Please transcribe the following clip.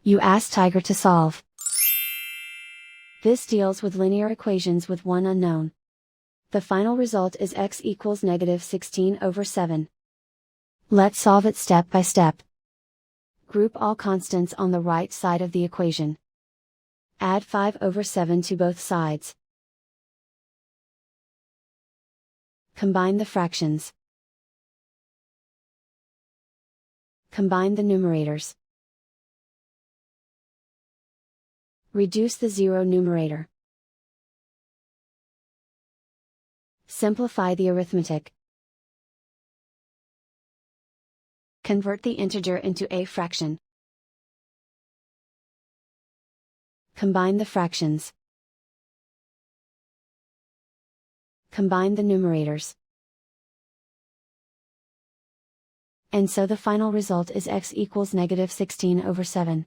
You ask Tiger to solve. This deals with linear equations with one unknown. The final result is x equals -16/7. Let's solve it step by step. Group all constants on the right side of the equation. Add 5/7 to both sides. Combine the fractions. Combine the numerators. Reduce the zero numerator. Simplify the arithmetic. Convert the integer into a fraction. Combine the fractions. Combine the numerators. And so the final result is x equals -16/7.